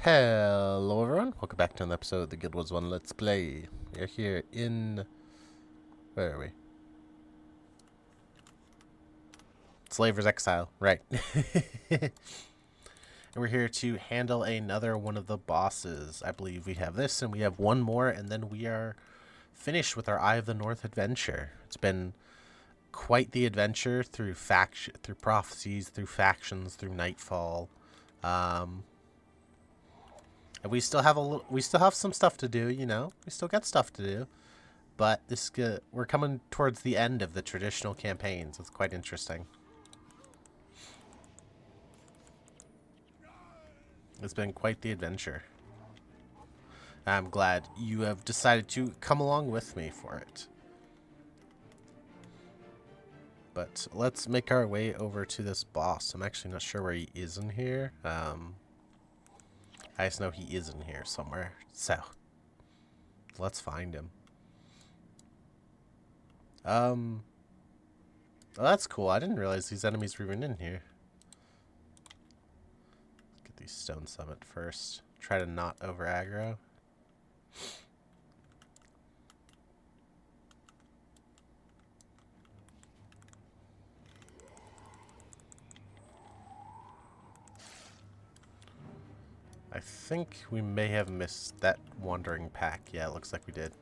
Hello everyone, welcome back to another episode of the Guild Wars 1 Let's Play. We're here in... where are we? Slaver's Exile, right. And we're here to handle another one of the bosses. I believe we have this, and we have one more, and then we are finished with our Eye of the North adventure. It's been quite the adventure through prophecies, through factions, through Nightfall. And we still have some stuff to do, you know. We still got stuff to do, but we're coming towards the end of the traditional campaigns. It's quite interesting. It's been quite the adventure. I'm glad you have decided to come along with me for it. But let's make our way over to this boss. I'm actually not sure where he is in here. I just know he is in here somewhere. So, let's find him. Oh, that's cool. I didn't realize these enemies were even in here. Get these Stone Summit first. Try to not over aggro. I think we may have missed that wandering pack. Yeah, it looks like we did.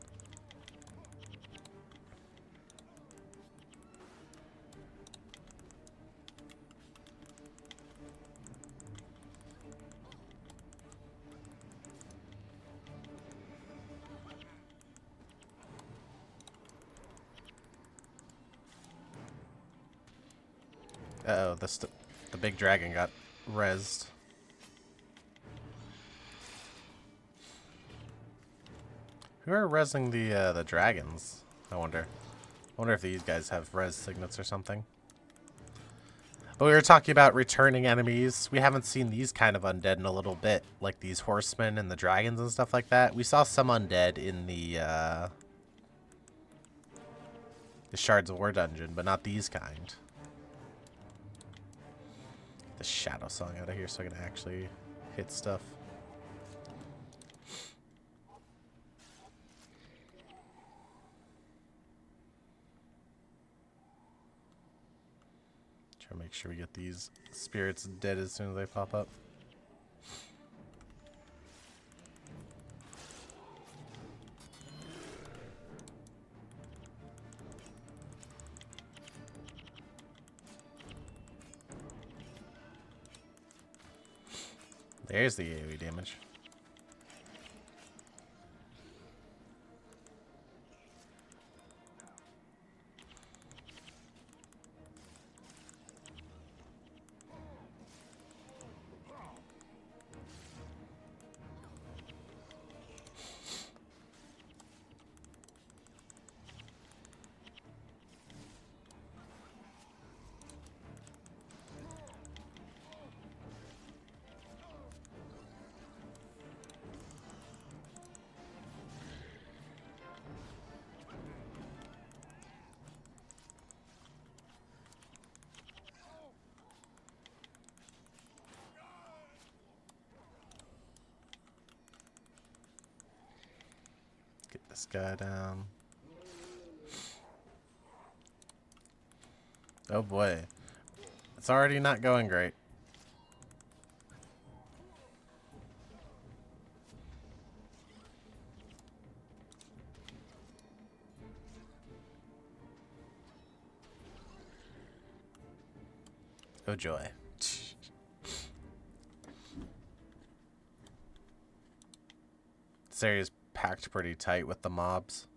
Uh-oh, the big dragon got rezzed. Who are rezzing the dragons? I wonder if these guys have res signets or something. But we were talking about returning enemies. We haven't seen these kind of undead in a little bit, like these horsemen and the dragons and stuff like that. We saw some undead in the Shards of War dungeon, but not these kind. The Shadow Song out of here so I can actually hit stuff. Try to make sure we get these spirits dead as soon as they pop up. There's the AoE damage. This guy down. Oh boy. It's already not going great. Oh joy. This area's packed pretty tight with the mobs.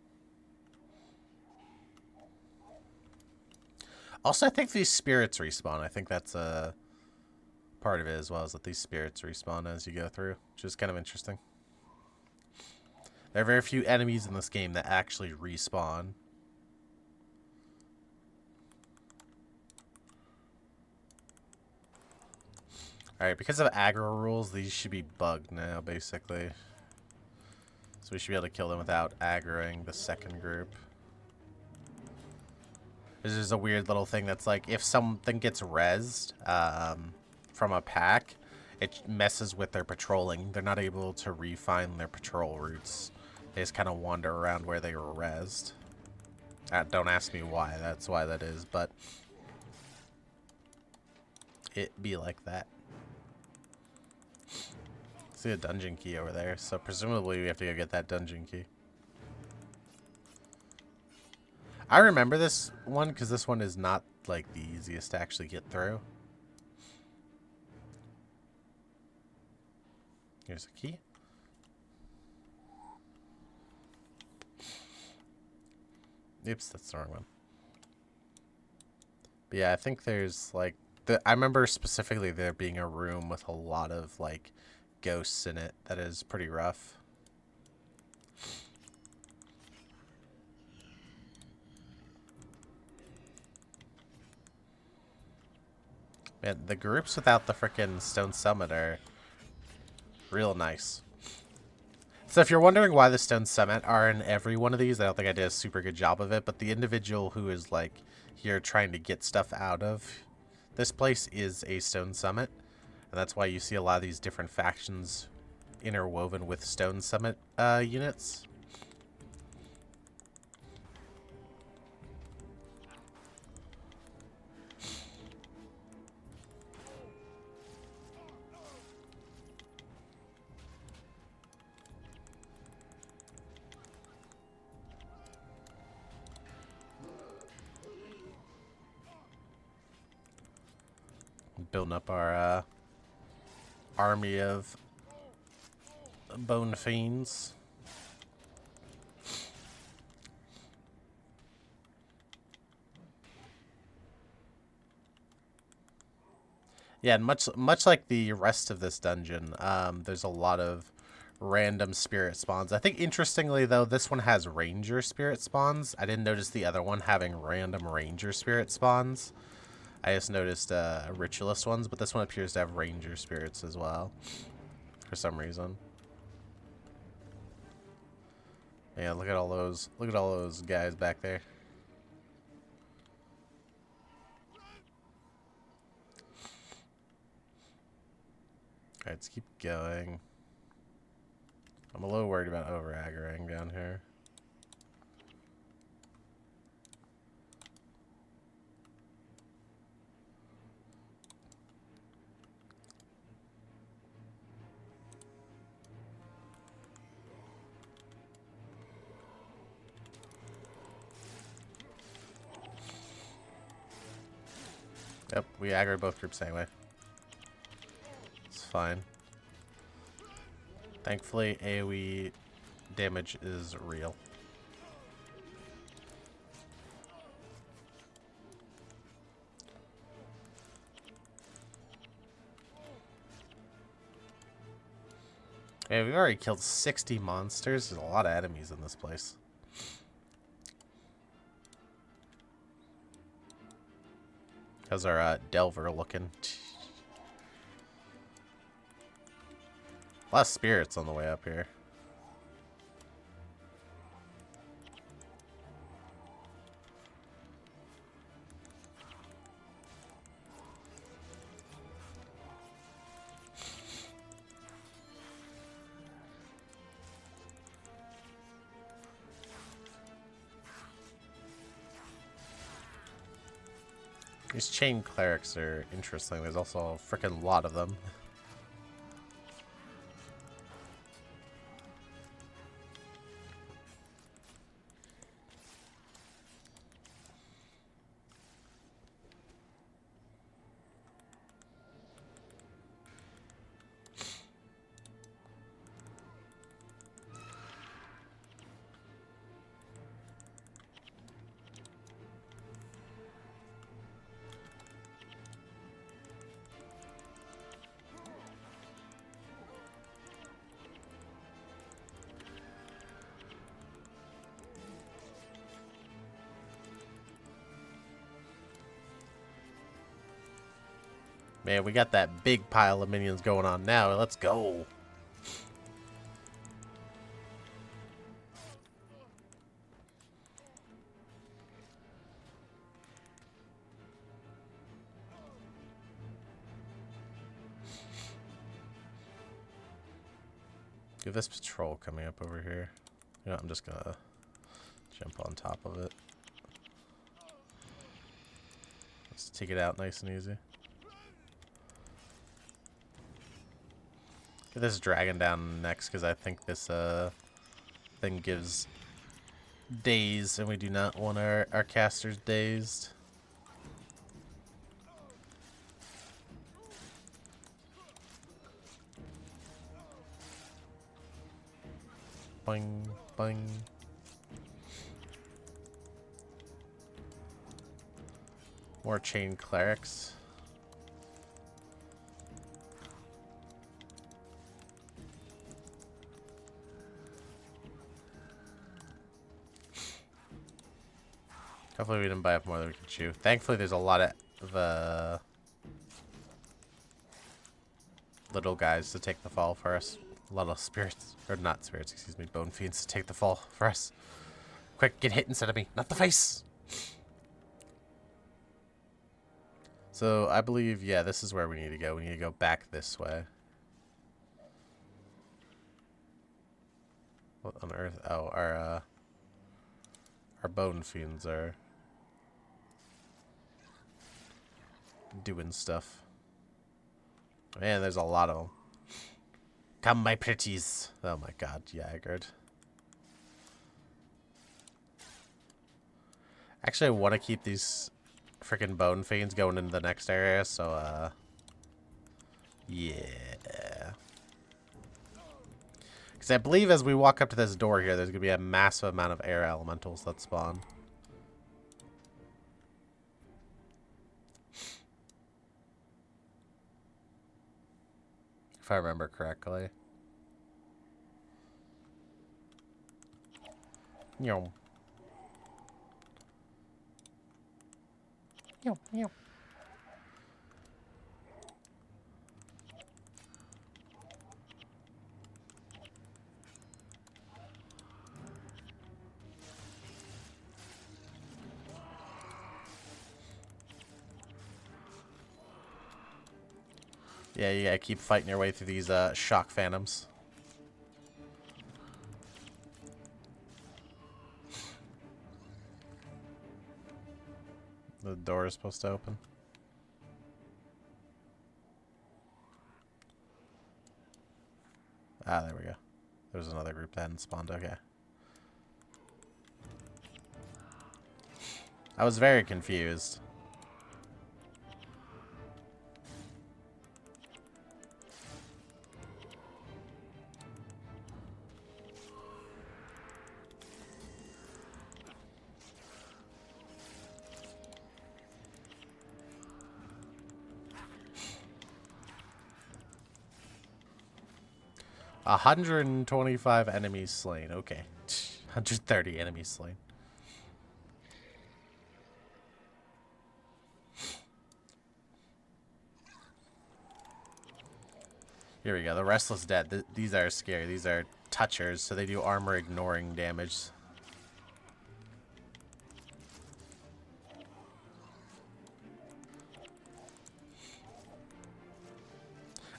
Also, I think these spirits respawn. I think that's a part of it as well, is that these spirits respawn as you go through, which is kind of interesting. There are very few enemies in this game that actually respawn. Alright, because of aggro rules, these should be bugged now, basically. So we should be able to kill them without aggroing the second group. This is a weird little thing that's like, if something gets rezzed from a pack, it messes with their patrolling. They're not able to refine their patrol routes. They just kind of wander around where they were rezzed. Don't ask me why. That's why that is, but it be like that. See a dungeon key over there, so presumably we have to go get that dungeon key. I remember this one because this one is not like the easiest to actually get through. Here's a key. Oops, that's the wrong one. But yeah, I think there's like I remember specifically there being a room with a lot of like ghosts in it that is pretty rough. Man, the groups without the frickin' Stone Summit are real nice. So if you're wondering why the Stone Summit are in every one of these, I don't think I did a super good job of it, but the individual who is like here trying to get stuff out of this place is a Stone Summit. And that's why you see a lot of these different factions interwoven with Stone Summit units. Building up our army of bone fiends. Yeah, and much like the rest of this dungeon, there's a lot of random spirit spawns. I think interestingly though, this one has ranger spirit spawns. I didn't notice the other one having random ranger spirit spawns. I just noticed ritualist ones, but this one appears to have ranger spirits as well for some reason. Yeah, look at all those guys back there. Alright, let's keep going. I'm a little worried about over-aggroing down here. Yep, we aggro both groups anyway. It's fine. Thankfully, AoE damage is real. Yeah, we've already killed 60 monsters. There's a lot of enemies in this place. How's our Delver looking? A lot of spirits on the way up here. These chain clerics are interesting. There's also a freaking lot of them. Man, we got that big pile of minions going on now. Let's go. Give this patrol coming up over here. You know, I'm just gonna jump on top of it. Let's take it out nice and easy. Get this dragon down next, because I think this thing gives daze, and we do not want our casters dazed. Boing, boing. More chain clerics. Hopefully we didn't buy up more than we can chew. Thankfully there's a lot of little guys to take the fall for us. A lot of spirits, or not spirits, excuse me, bone fiends to take the fall for us. Quick, get hit instead of me, not the face! So I believe, yeah, this is where we need to go. We need to go back this way. What on earth? Oh, our bone fiends are doing stuff. Man, there's a lot of them. Come, my pretties. Oh my god, Jaggered. Actually, I want to keep these freaking bone fiends going into the next area, so, yeah. Because I believe as we walk up to this door here, there's going to be a massive amount of air elementals that spawn. If I remember correctly. Yo. Yo, yo. Yeah, you gotta keep fighting your way through these shock phantoms. The door is supposed to open. Ah, there we go. There's another group that hadn't spawned. Okay. I was very confused. A 125 enemies slain. Okay. 130 enemies slain. Here we go. The Restless Dead. These are scary. These are touchers, so they do armor ignoring damage.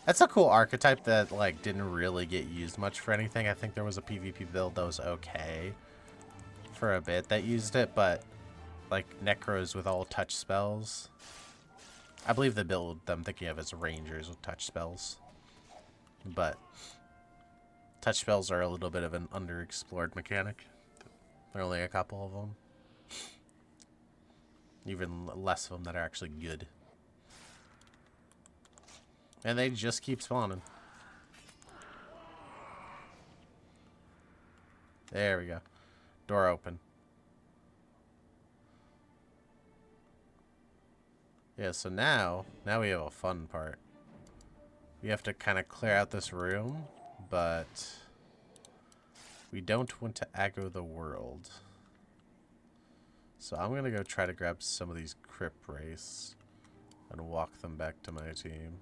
That's a cool archetype that, like, didn't really get used much for anything. I think there was a PvP build that was okay for a bit that used it, but, like, Necros with all touch spells. I believe the build I'm thinking of as Rangers with touch spells. But touch spells are a little bit of an underexplored mechanic. There are only a couple of them. Even less of them that are actually good. And they just keep spawning. There we go. Door open. Yeah, so now we have a fun part. We have to kind of clear out this room, but we don't want to aggro the world. So I'm going to go try to grab some of these Crypt Wraiths and walk them back to my team.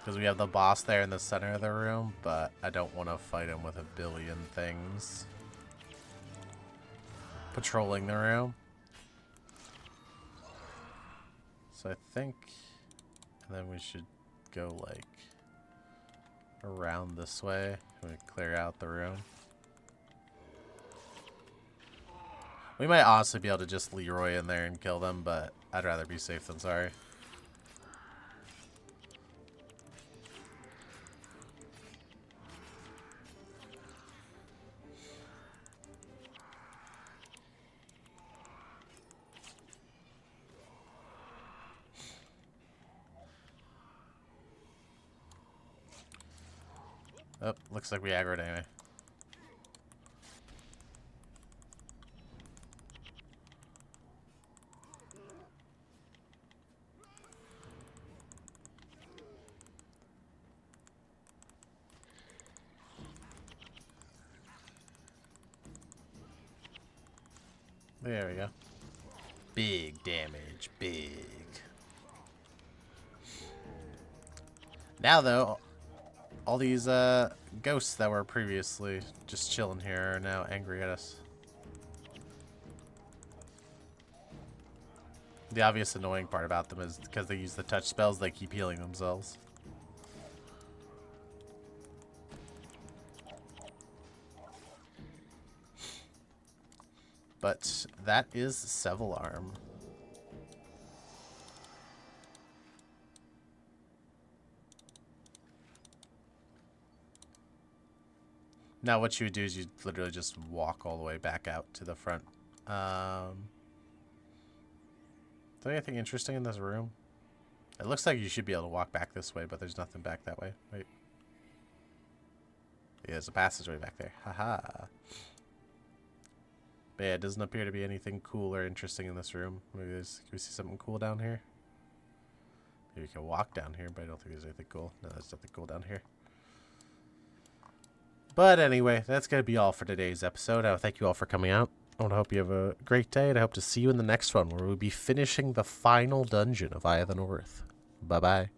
Because we have the boss there in the center of the room, but I don't want to fight him with a billion things. patrolling the room. So I think, and then we should go like around this way. We clear out the room. We might honestly be able to just Leroy in there and kill them, but I'd rather be safe than sorry. Oh, looks like we aggroed anyway. There we go. Big damage, big. Now though, all these ghosts that were previously just chilling here are now angry at us. The obvious annoying part about them is because they use the touch spells, they keep healing themselves. But that is Selvetarm. Now what you would do is you'd literally just walk all the way back out to the front. Is there anything interesting in this room? It looks like you should be able to walk back this way, but there's nothing back that way. Wait. Yeah, there's a passageway back there. Haha. But yeah, it doesn't appear to be anything cool or interesting in this room. Maybe can we see something cool down here? Maybe we can walk down here, but I don't think there's anything cool. No, there's nothing cool down here. But anyway, that's going to be all for today's episode. I thank you all for coming out. I want to hope you have a great day, and I hope to see you in the next one, where we'll be finishing the final dungeon of Eye of the North. Bye-bye.